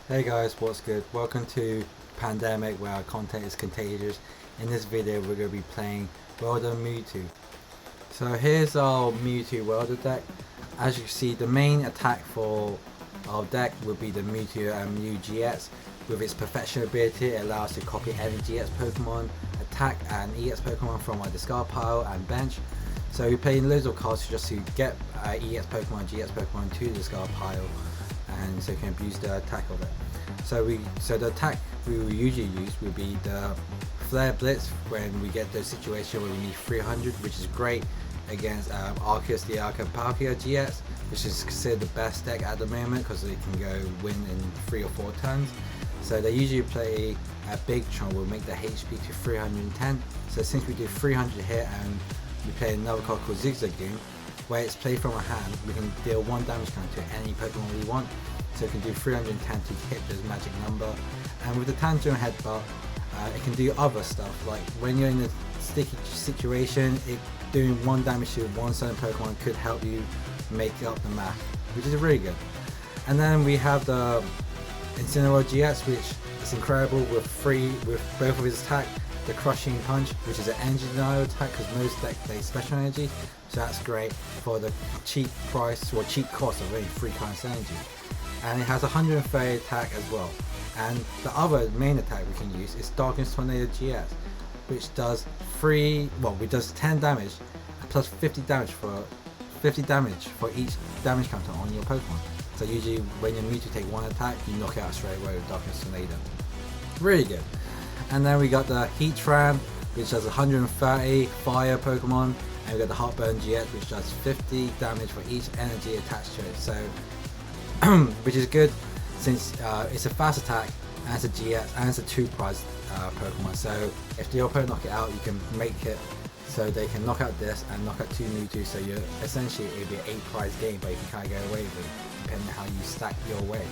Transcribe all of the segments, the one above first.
Hey guys, what's good? Welcome to Pandemic, where our content is contagious. In this video we're going to be playing Welder Mewtwo. So here's our Mewtwo Welder deck. As you can see, the main attack for our deck would be the Mewtwo and Mew GX. With its perfection ability, it allows us to copy any GX Pokemon, attack and EX Pokemon from our discard pile and bench. So we play loads of cards just to get EX Pokemon, GX Pokemon to the discard pile, and so you can abuse the attack of it. So the attack we will usually use would be the Flare Blitz when we get the situation where we need 300, which is great against Arceus the Arc and Palkia GX, which is considered the best deck at the moment because they can go win in 3 or 4 turns. So they usually play a big chunk, will make the HP to 310. So since we do 300 here and we play another card called Zigzagoon, where it's played from our hand, we can deal 1 damage count to any Pokemon we want. So it can do 310 to hit this magic number. And with the Tantrum Headbutt, it can do other stuff, like when you're in a sticky situation, doing 1 damage to one certain Pokemon could help you make up the math, which is really good. And then we have the Incineroar GX, which is incredible with both of his attack. The Crushing Punch, which is an energy denial attack because most decks play special energy, so that's great for the cheap price or cheap cost of only 3 kinds of energy. And it has 130 attack as well. And the other main attack we can use is Darkness Tornado GX, which does 10 damage plus 50 damage for each damage counter on your Pokemon. So usually when your Mewtwo take 1 attack, you knock it out straight away with Darkness Tornado. Really good. And then we got the Heatran, which does 130 fire Pokemon, and we got the Heartburn GX, which does 50 damage for each energy attached to it. So, which is good since it's a fast attack and it's a GX and it's a 2 prize Pokemon. So if your opponent knock it out, you can make it so they can knock out this and knock out 2 Mewtwo. So you're essentially it'll be an 8 prize game, but you can kind of get away with it depending on how you stack your way.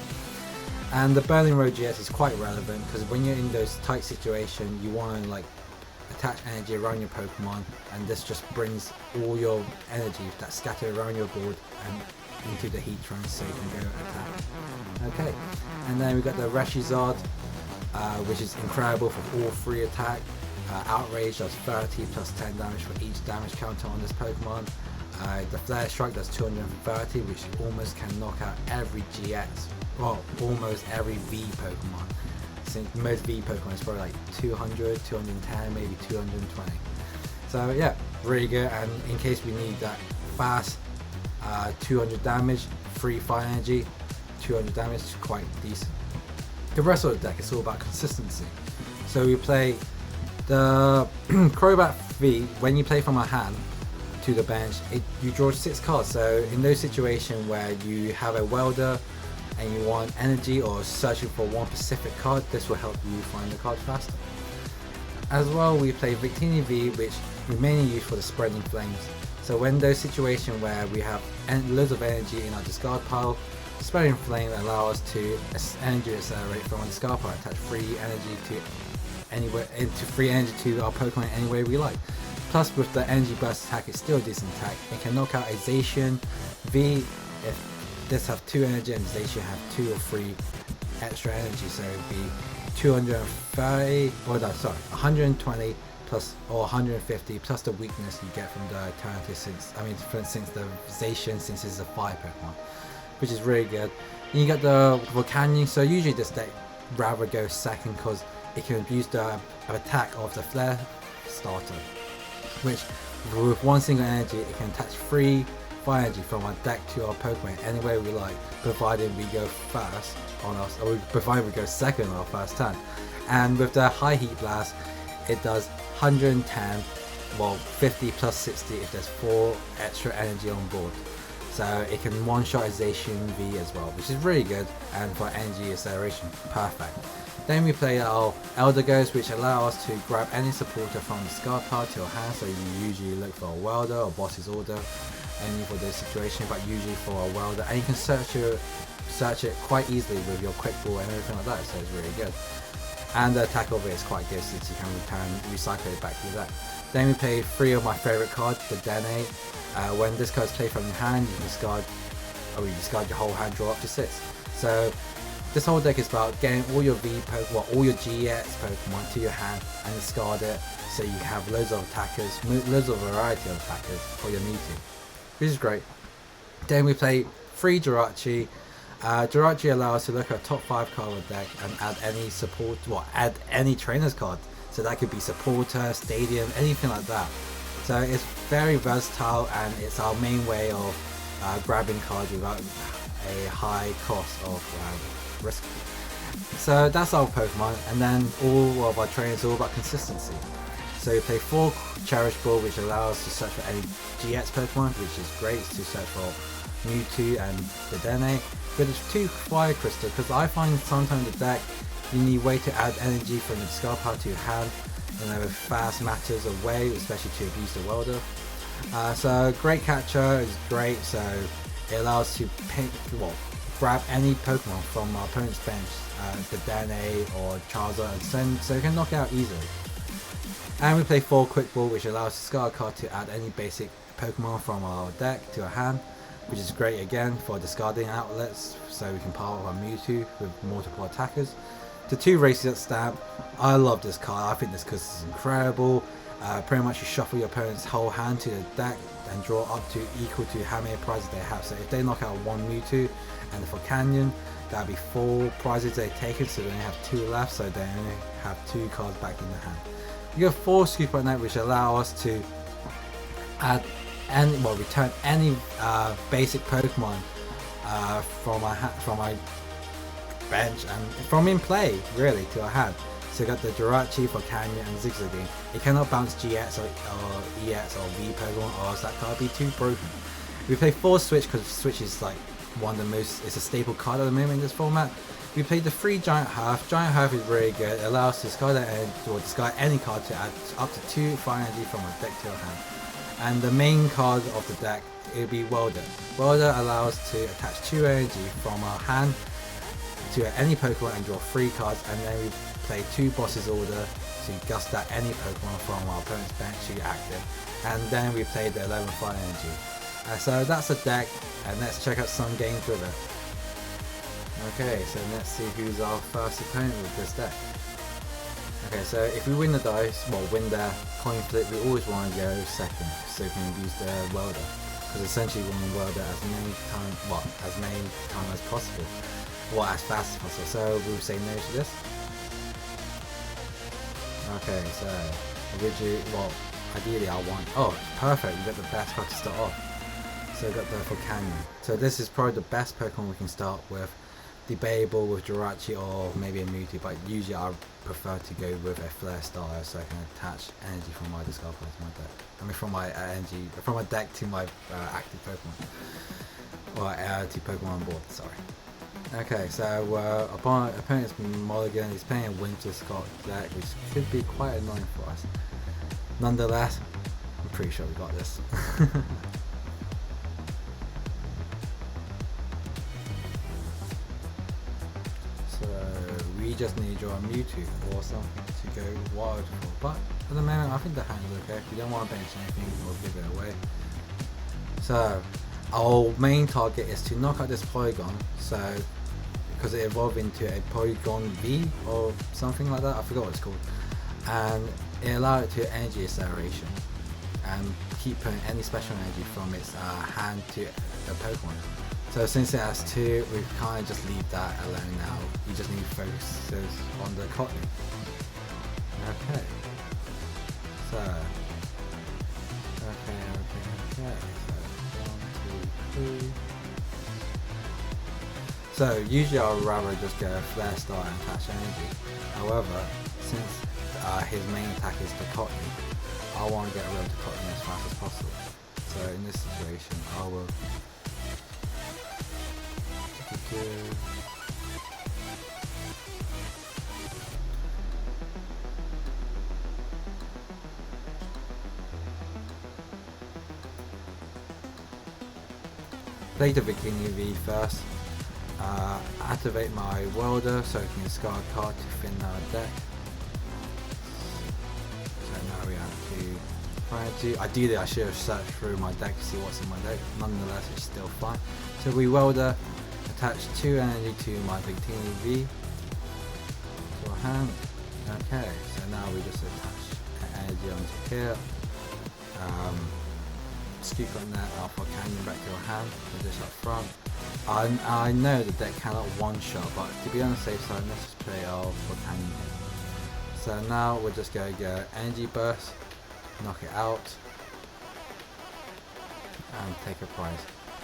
And the Burning Road GX is quite relevant because when you're in those tight situations, you want to like attach energy around your Pokemon, and this just brings all your energy that's scattered around your board and into the Heatran, so you can go attack. Okay, and then we got the Rashizard, which is incredible for all 3 attack. Outrage does 30 plus 10 damage for each damage counter on this Pokemon. The Flare Strike does 230, which almost can knock out every GX. Well, almost every V Pokemon. Since most V Pokemon is probably like 200, 210, maybe 220. So yeah, really good. And in case we need that fast 200 damage, 3 fire energy, 200 damage is quite decent. The rest of the deck is all about consistency. So we play the Crobat V. When you play from a hand to the bench, you draw 6 cards. So in those situations where you have a Welder and you want energy or searching for one specific card, this will help you find the card faster. As well, we play Victini V, which we mainly use for the Spreading Flames. So when those situations where we have loads of energy in our discard pile, Spreading Flame allow us to energy accelerate from our discard pile, attach free energy to our Pokemon any way we like. Plus with the Energy Burst attack, it's still a decent attack. It can knock out a Zacian V if this have 2 energy and Zacian have 2 or 3 extra energy, so it would be 120 plus or 150 plus the weakness you get from the alternative since the Zacian, since it's a fire Pokemon, which is really good. And you got the Volcanion, so usually this deck rather go second because it can abuse the attack of the Flare starter, which with 1 single energy it can attach 3 fire energy from our deck to our Pokemon any way we like, provided we go first on us, or provided we go second on our first turn. And with the High Heat Blast, it does 110, well 50 plus 60 if there's 4 extra energy on board. So it can one-shot a Zacian V as well, which is really good, and for energy acceleration, perfect. Then we play our Elder Ghost, which allow us to grab any supporter from the discard pile to your hand. So you usually look for a Welder or Boss's Order, only for this situation, but usually for a Welder, and you can search it quite easily with your quick ball and everything like that, so it's really good. And the attack of it is quite good since you can recycle it back to your deck. Then we play 3 of my favourite cards, the Dene. When this card is played from your hand, you discard your whole hand, draw up to 6. So This whole deck is about getting all your all your GX Pokemon to your hand and discard it, so you have loads of attackers, loads of variety of attackers for your Mewtwo, which is great. Then we play 3 Jirachi. Jirachi allows us to look at top 5 card of the deck and add any add any trainer's card. So that could be supporter, stadium, anything like that. So it's very versatile, and it's our main way of grabbing cards without a high cost of risk. So that's our Pokemon, and then all of our trainers are all about consistency. So we play 4 Cherish Ball, which allows us to search for any GX Pokemon, which is great to search for Mewtwo and Dedenne. But it's 2 Fire Crystal, because I find sometimes the deck you need way to add energy from the discard pile to your hand, and with fast matters away, especially to abuse the Welder. So Great Catcher is great, so it allows us to grab any Pokemon from our opponent's bench, Dedenne or Charizard, so you can knock it out easily. And we play 4 Quick Ball, which allows us to discard a card to add any basic Pokemon from our deck to our hand, which is great again for discarding outlets, so we can power up our Mewtwo with multiple attackers. The 2 Races Stamp, I love this card. I think this card is incredible. Pretty much you shuffle your opponent's whole hand to the deck and draw up to equal to how many prizes they have. So if they knock out 1 Mewtwo, and for Canyon, that'll be 4 prizes they've taken, so they only have 2 left, so they only have 2 cards back in their hand. You got 4 Scoop on that, which allow us to add return any basic Pokemon from our bench and from in play really to our hand. So we got the Jirachi for Canyon and Zigzagoon. It cannot bounce GX or EX or V Pokemon, or else that card be too broken. We play 4 Switch, because Switch is like one of the most, it's a staple card at the moment in this format. We played the 3 Giant Hearth. Giant Hearth is really good. It allows us to discard any card to add up to 2 fire energy from a deck to our hand. And the main card of the deck, it will be Welder. Welder allows us to attach 2 energy from our hand to any Pokemon and draw 3 cards, and then we play 2 Boss's Order to gust out any Pokemon from our opponent's bench to active, and then we play the 11 fire energy. So that's the deck, and let's check out some games with it. Okay, so let's see who's our first opponent with this deck. Okay, so if we win the dice, win the coin flip, we always want to go second, so we can use the Welder, because essentially we want to Welder as many times as possible, as fast as possible. So we'll say no to this. Okay, so ideally I want, perfect, we got the best card to start off. So we got the for Canyon. So this is probably the best Pokemon we can start with. Debatable with Jirachi or maybe a Mewtwo, but usually I prefer to go with a Flare Starter, so I can attach energy from my discard pile to my deck. I mean from my deck to my active Pokemon. Or to Pokemon on board, sorry. Okay, so opponent's Mulligan is playing a Winter Scott deck, which could be quite annoying for us. Nonetheless, I'm pretty sure we got this. We just need to draw a Mewtwo or something to go wild for, but at the moment I think the hand is okay. If we don't want to bench anything, we'll give it away. So our main target is to knock out this Porygon, so because it evolved into a Porygon V or something like that, I forgot what it's called, and it allowed it to energy acceleration and keep putting any special energy from its hand to the Pokemon. So since it has 2, we kind of just leave that alone now. We just need to focus on the Cotton. Okay. So. Okay. So 1, 2, 3. So usually I would rather just go Flare Star and attach energy. However, since his main attack is the Cotton, I want to get rid of the Cotton as fast as possible. So in this situation, I will. Play the Bikini V first. Activate my Welder so I can discard a card to thin our deck. So now we have to ideally I should have searched through my deck to see what's in my deck. Nonetheless, it's still fine. So we Welder, attach 2 energy to my Victini V to our hand. Okay, so now we just attach energy onto here. Scoop on that alpha canyon back to our hand, put this up front. I know the deck cannot one shot, but to be on the safe side, let's just play alpha canyon here. So now we're just going to go energy burst, knock it out, and take a prize.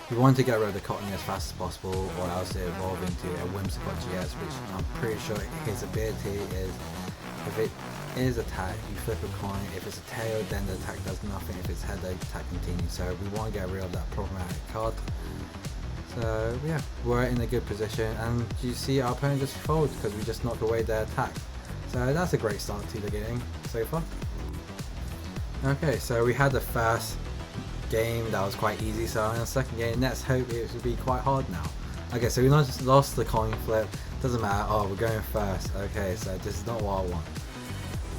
We want to get rid of the Cotton as fast as possible, or else it evolve into a Whimsicott GS, which I'm pretty sure his ability is, if it is attack, you flip a coin. If it's a tail, then the attack does nothing. If it's head, the attack continues. So we want to get rid of that problematic card. So yeah, we're in a good position, and you see our opponent just folds because we just knocked away their attack. So that's a great start to the game so far. Okay, so we had the first game that was quite easy, so in the second game, let's hope it will be quite hard now. Okay, so we not just lost the coin flip, doesn't matter, oh we're going first, okay, so this is not what I want.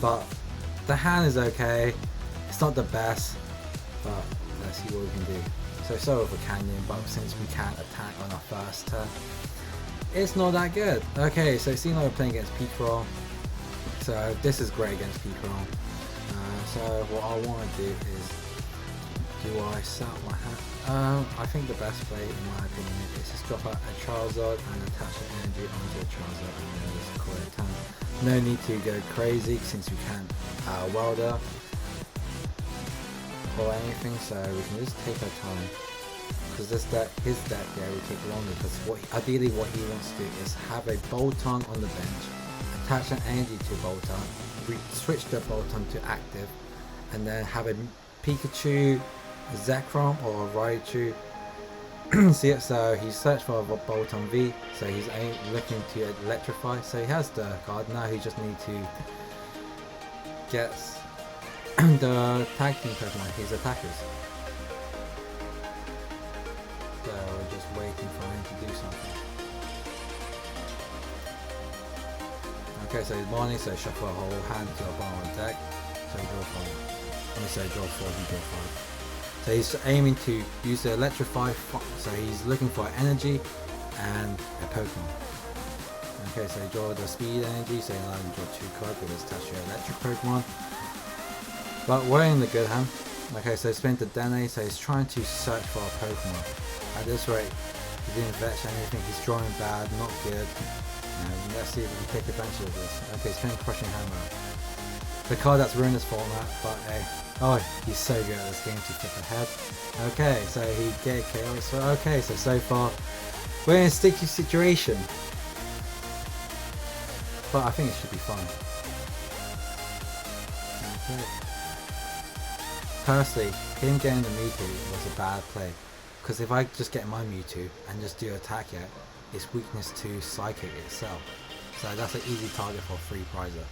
But the hand is okay, it's not the best, but let's see what we can do. So start with a canyon, but since we can't attack on our first turn, it's not that good. Okay, so it seems like we're playing against Ptcgo, so this is great against Ptcgo. So what I want to do is, do I set up my hand? I think the best play, in my opinion, is just drop out a Charizard and attach the energy onto a Charizard and then just call it a turn. No need to go crazy since we can't Welder or anything, so we can just take our time. Because this deck, his deck, yeah, will take longer. Because ideally what he wants to do is have a Bolton on the bench, attach an energy to Bolton, switch the Bolton to active, and then have a Pikachu, a Zekrom or a Raichu. See it, so he searched for a Bolton V, so he's looking to electrify, so he has the card. Now he just needs to get the tag team Pokemon, his attackers. So we're just waiting for him to do something. Okay, so he's morning, so shuffle a whole hand to the bottom of the deck. So draw 5. Let me say draw 4, he draw 5. So he's aiming to use the electrify, so he's looking for energy and a Pokemon. Okay, so he draw the speed energy, so he allows him to draw 2 cards with his attached to electric Pokemon. But we're in the good hand. Okay, so he spent the Dene, so he's trying to search for a Pokemon. At this rate, he didn't fetch anything, he's drawing bad, not good. Let's see if we can take advantage of this. Okay, he's playing Crushing Hammer. The card that's ruined this format, but hey. Oh, he's so good at this game to flip ahead. Okay, so he get KO. So okay, so far we're in a sticky situation, but I think it should be fine. Okay. Personally, him getting the Mewtwo was a bad play, because if I just get my Mewtwo and just do attack it, it's weakness to Psychic itself. So that's an easy target for a free prizer.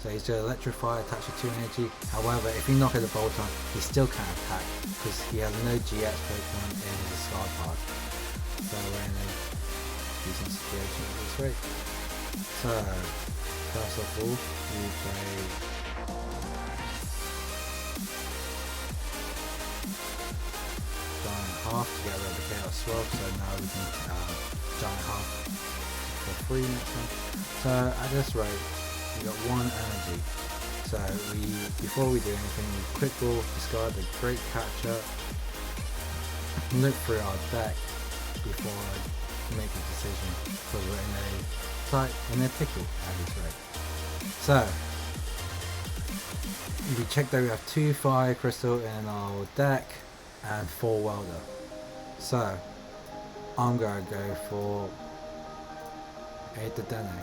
So he's just electrify, attach to 2 energy. However, if he knocks the Bolton, he still can't attack because he has no GX Pokemon in his discard part. So we're in a decent situation at this rate. So first of all, we play Giant Half to get rid of the Chaos Swirl. So now we can Giant Half for free next time. So at this rate, we got 1 energy, so before we do anything, we quick ball, discard the Great Catcher, look through our deck before I make a decision, because we're in a pickle at this rate. So we check that we have 2 Fire Crystal in our deck and 4 Welder. So I'm gonna go for a Dedenne.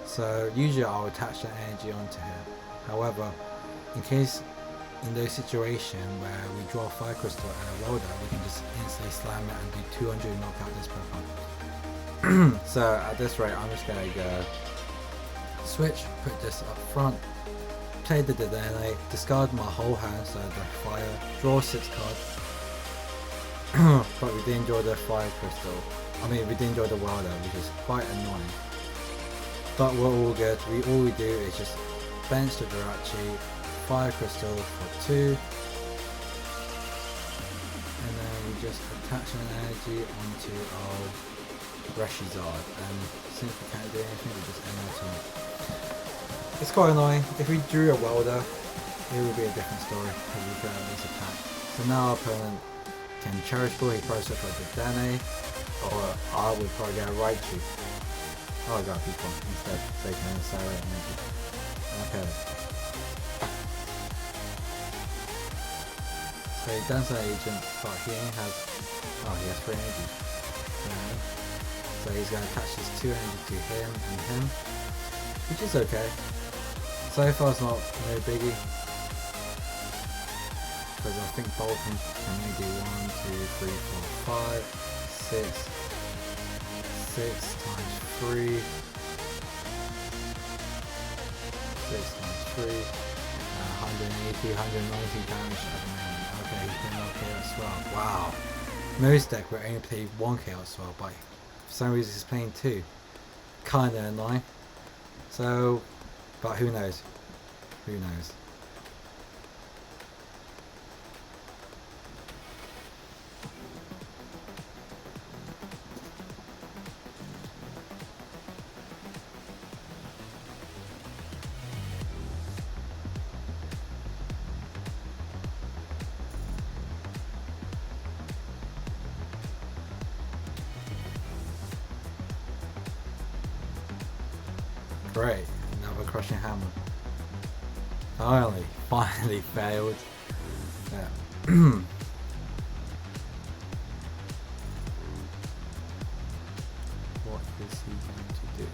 So usually I'll attach that energy onto him. However, in case in those situations where we draw a Fire Crystal and a Welder, we can just instantly slam it and do 200 and knock out this Pokemon. So at this rate, I'm just going to go switch, put this up front, play the Dedenne, discard my whole hand, so the Fire, draw 6 cards. But we didn't draw the Fire Crystal. I mean, we didn't draw the Welder, which is quite annoying. But we're all good. All we do is just bench the Jirachi, Fire Crystal for 2, and then we just just attach an energy onto our Reshizard, and since we can't do anything, we just end our turn. It's quite annoying. If we drew a Welder, it would be a different story, because we could at least attack. So now our opponent can Cherish Ball, he process like the Dene, or I would probably get a Raichu. Oh, I got people instead, so he can accelerate energy. Okay. So he does that agent, but he only has, he has 3 energy. So he's going to attach his 2 energy to him and him, which is okay. So far it's not no biggie, because I think Bolton can only do 1, 2, 3, 4, 5, 6 times 3, 6 times 3, 180, 190 damage at the moment. Okay, he can knock Chaos Swell. Wow. Most deck will only play 1 Chaos Swell, but for some reason he's playing 2. Kinda annoying. So, but who knows? Who knows? Great, another crushing hammer. Finally failed. Yeah. What is he going to do?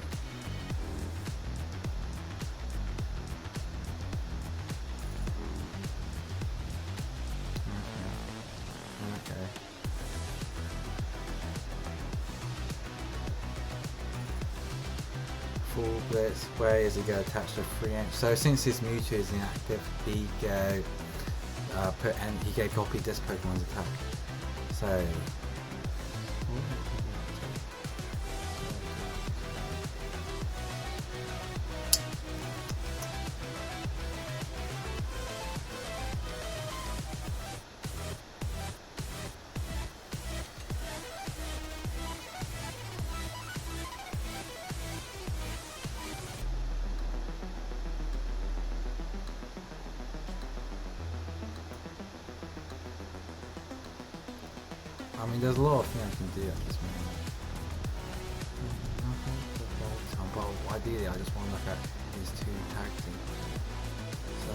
Okay. Full Blitz, where is he going to attach the 3-inch? So since his Mewtwo is inactive, he go he can copy this Pokemon's attack. So I mean, there's a lot of things I can do at this moment. But ideally, I just want to look at his 2 tag teams. So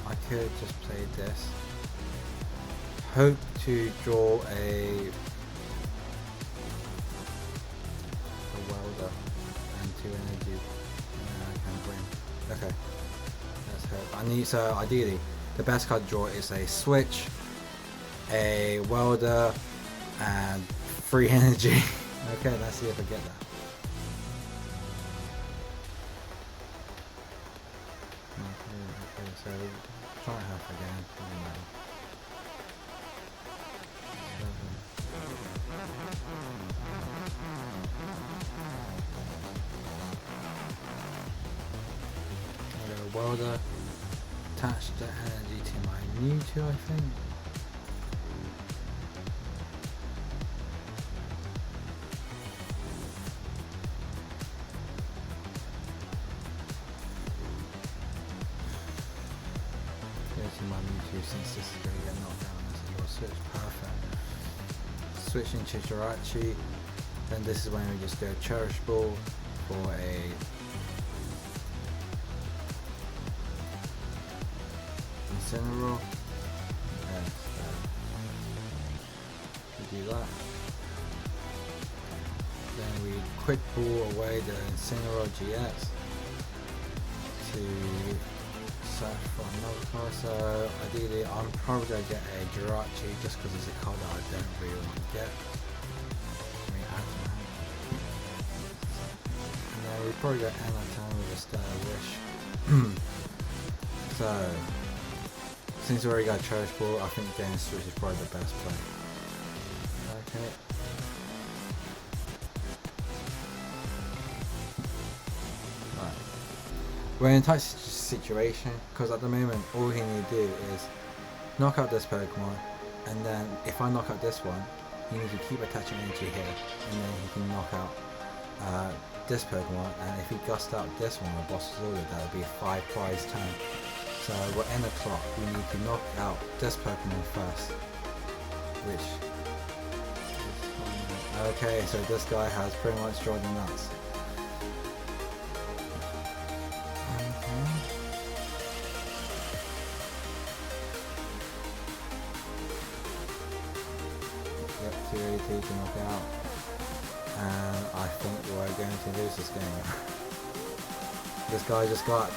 I could just play this. Hope to draw a Welder and 2 energy. I can bring. Okay. Let's hope. So ideally, the best card to draw is a Switch, a Welder, and 3 energy. Okay, let's see if I get that. Okay, so try half again. Welder, attach the energy to my Mewtwo, I think. My Mewtwo, since this is going to get knocked down, this is your switch, perfect. Switching to Jirachi, then this is when we just go Cherish Ball for a Incineroar. Okay, so we do that. Then we quick ball away the Incineroar GX to search for another card. So ideally I'm probably going to get a Jirachi just because it's a card that I don't really want to get. And then we probably go end our turn with a Stellar Wish. So since we already got Cherish Ball, I think getting Switch is probably the best play. Okay. We're in a tight situation because at the moment all he need to do is knock out this Pokemon, and then if I knock out this one, he needs to keep attaching energy here, and then he can knock out this Pokemon, and if he gusts out this one with Boss's Order, that would be a 5 prize turn. So we're in the clock, we need to knock out this Pokemon first, which... Okay, so this guy has pretty much drawn the nuts. Yep, 280 to knock out. And I think we're going to lose this game. This guy just got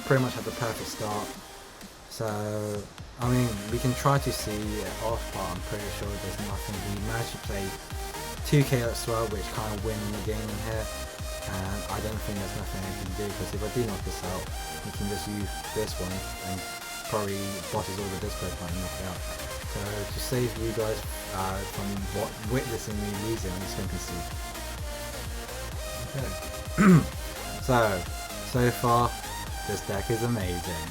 pretty much had the perfect start. So, I mean, we can try to see it off, but I'm pretty sure there's nothing. He managed to play 2k as well, which kind of win the game in here. And I don't think there's nothing I can do, because if I do knock this out, we can just use this one and probably Boss's Order this Pokemon and knock it out. So to save you guys from witnessing me losing, I'm just going to concede. Okay. So far, this deck is amazing.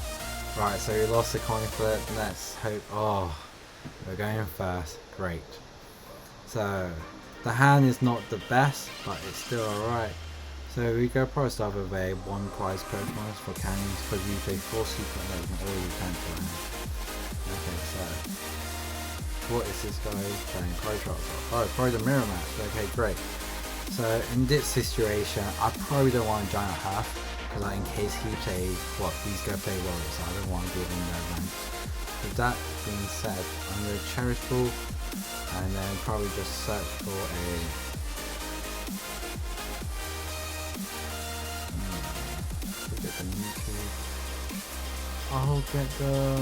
Right, so we lost the coin flip. Let's hope. Oh, we're going first. Great. So the hand is not the best, but it's still alright. So we go probably start with a 1 prize Pokemon for canyons, because we play 4 secret and we can already cancel. Okay, so what is this guy playing? Oh, probably the mirror match. Okay, great. So in this situation, I probably don't want a giant half, because in case he plays he's gonna play Welder, so I don't want to give him that advantage. With that being said, I'm gonna Cherish Ball, and then probably just search for a get the Mewtwo. I'll get the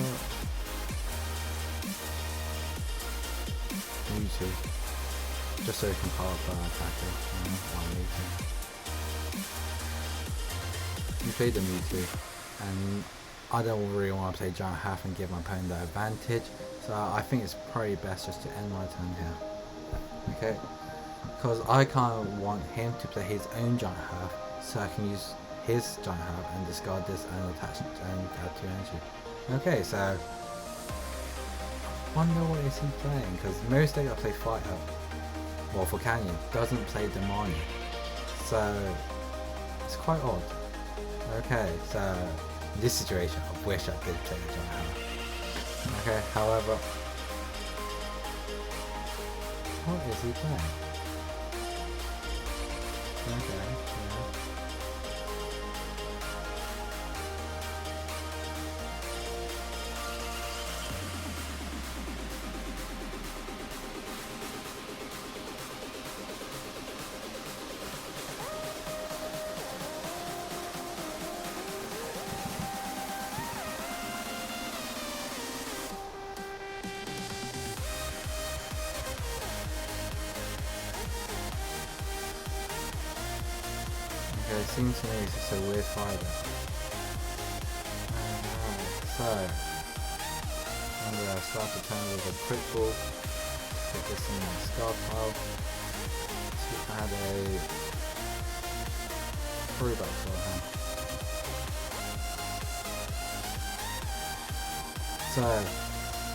Mewtwo, just so he can power up attacker. You play the Mewtwo, and I don't really want to play Giant Half and give my opponent that advantage, so I think it's probably best just to end my turn here. Okay, because I kind of want him to play his own Giant Half, so I can use his Giant Half and discard this and attach it and add 2 energy. Okay, so I wonder what is he playing, because most days I play Fighter, well for Canyon, doesn't play Demonic, so it's quite odd. Okay, so in this situation I wish I did play the Giant Half. Okay, however, what is he playing? Okay, yeah. Okay, it seems to me it's just a weird fighter. Alright, so I'm going to start the turn with a Quick Ball, put this in my Star Pile to add a Throwback to our hand. So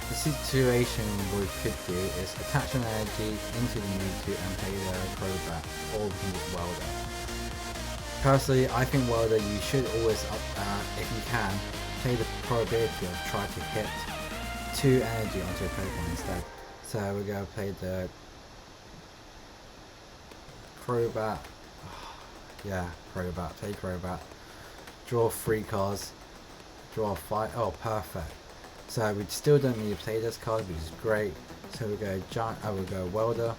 the situation we could do is attach an energy into the Mewtwo and play the Throwback, or we can just Welder. Personally, I think Welder, you should always, if you can, play the probability of try to hit 2 energy onto a Pokemon instead. So we're going to play the Crobat. Yeah, Crobat. Play Crobat. Draw 3 cards. Draw 5. Oh, perfect. So we still don't need to play this card, which is great. So we'll go we'll go Welder.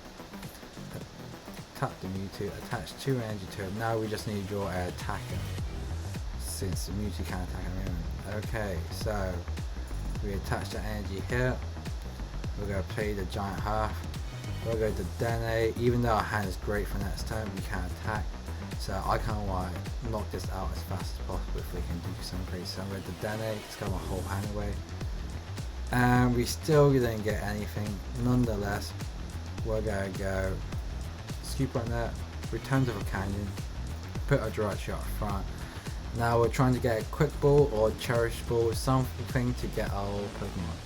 Tap the Mewtwo, attach 2 energy to it. Now we just need to draw an attacker, since the Mewtwo can attack at the moment. Okay, so we attach the energy here. We're going to play the Giant Half. We'll go to Dene. Even though our hand is great for next turn, we can't attack. So I kind of want to knock this out as fast as possible if we can do some great. So I'm going to Dene, discard my whole hand away. And we still didn't get anything. Nonetheless, we're going to go Scoop on that, return to the Canyon, put a direct shot up front. Now we're trying to get a Quick Ball or Cherish Ball, something to get our Pokemon.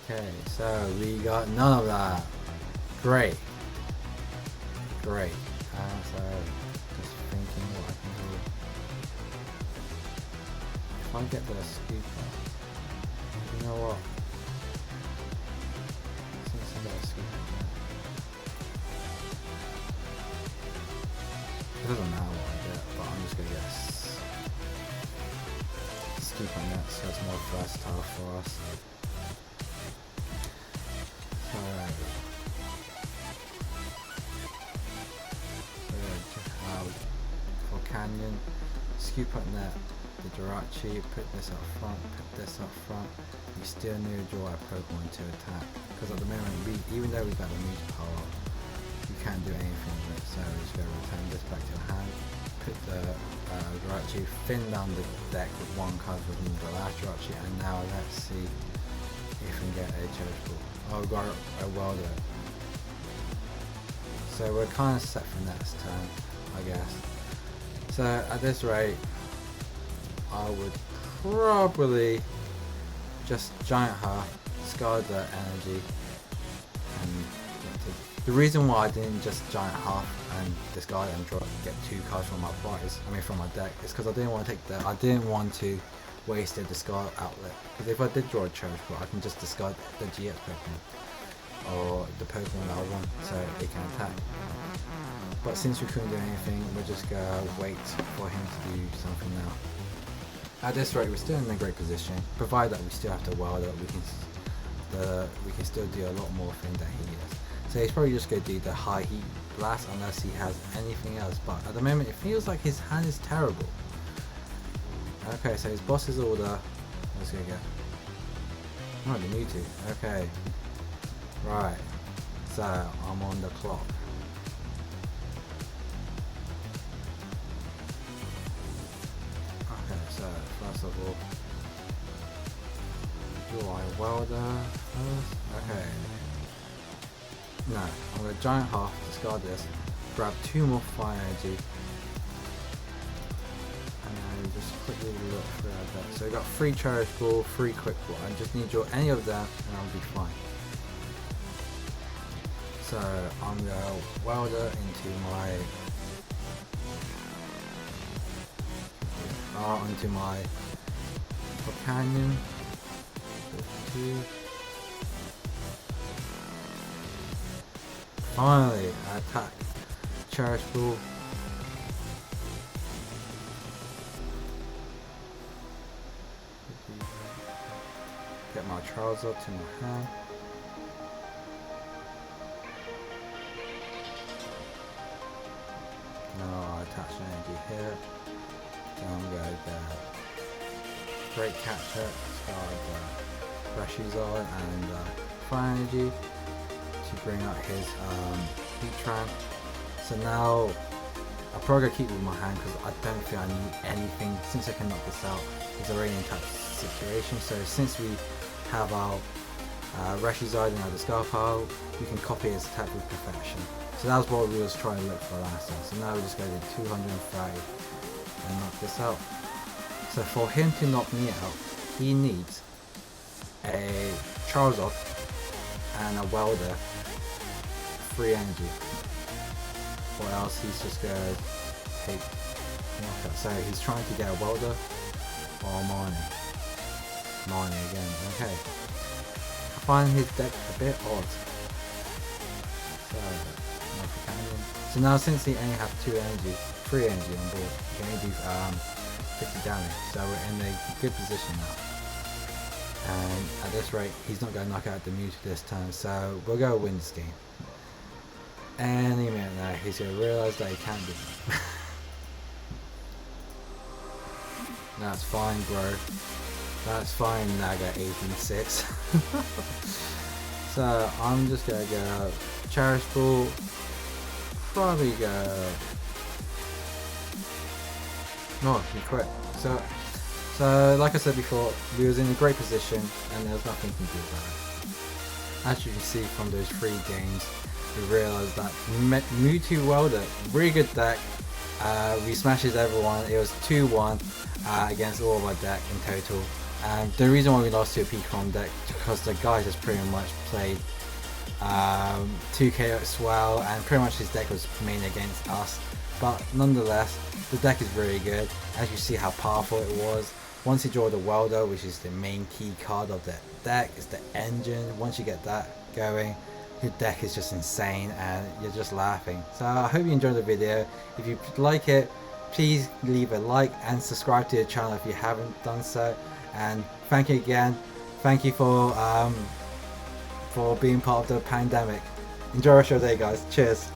Okay, so we got none of that. Great. Great. So just thinking what I can do. If I get the scooper, you know what? Since I got a scooper, it doesn't matter what I get, but I'm just gonna get a scooper next, so it's more versatile for us. For Canyon, scoop up net, the Jirachi, put this up front, put this up front. We still need to draw a Pokemon to attack, because at the moment, even though we got the Mewtwo power, we can't do anything with it, so we're just going to return this back to the hand, put the Jirachi, thin down the deck with one card from the last Jirachi, and now let's see if we can get a Charge Ball. Oh, we've got a Welder. So we're kind of set for next turn, I guess. So at this rate, I would probably just Giant Half, discard the energy, and the reason why I didn't just Giant Half and discard and get 2 cards from my from my deck is because I didn't want to waste a discard outlet. Because if I did draw a Charge Ball, I can just discard the GX Pokemon or the Pokemon that I want so it can attack. But since we couldn't do anything, we're just gonna wait for him to do something now. At this rate, we're still in a great position, provided that we still have to Welder, we can still do a lot more things than he is. So he's probably just gonna do the high heat blast unless he has anything else, but at the moment it feels like his hand is terrible. Okay, so his boss's order, what's he gonna get? Oh, the Mewtwo, okay. Right, so I'm on the clock. Okay, so first of all, do I Welder first? Okay. No, I'm going to Giant Half, discard this, grab 2 more Fire Energy, and then just quickly look through our deck. So we got 3 Cherish Ball, 3 Quick Ball. I just need to draw any of them and I'll be fine. So I'm going to Welder into my companion. 2. Finally, I attack. Cherish Ball. Get my Charizard to my hand. Now I attach an energy here. So I'm going to get Great Catcher, discard Reshizard and Fire Energy to bring out his Heatran. So now I'll probably keep it with my hand because I don't feel I need anything since I can knock this out. It's already in touch situation. So since we have our Reshizard in our discard pile, we can copy his attack with perfection. So that was what we was trying to look for last time. So now we're just going to 230 and knock this out. So for him to knock me out, he needs a Charizard and a Welder, 3 energy, or else he's just gonna take knockout. So he's trying to get a Welder or Marnie again. Okay, I find his deck a bit odd. So now since he only has 3 energy on board, he can only do 50 damage. So we're in a good position now. And at this rate, he's not going to knock out the Mewtwo this time, so we'll go win this game. Any minute now, he's going to realise that he can't do it. That's fine, bro. That's fine, Naga 186. So I'm just going to go Cherish Ball, probably go... No, he quit. So like I said before, we was in a great position and there was nothing we can do about it. As you can see from those 3 games, we realised that Mewtwo Welder, really good deck. We smashes everyone. It was 2-1 against all of our deck in total. And the reason why we lost to a Ptcgo deck is because the guy just pretty much played 2k as well, and pretty much his deck was mainly against us. But nonetheless, the deck is really good. As you see how powerful it was. Once you draw the Welder, which is the main key card of the deck, it's the engine. Once you get that going, your deck is just insane and you're just laughing. So I hope you enjoyed the video. If you like it, please leave a like and subscribe to the channel if you haven't done so. And thank you again. Thank you for being part of the pandemic. Enjoy the rest of your day, guys. Cheers.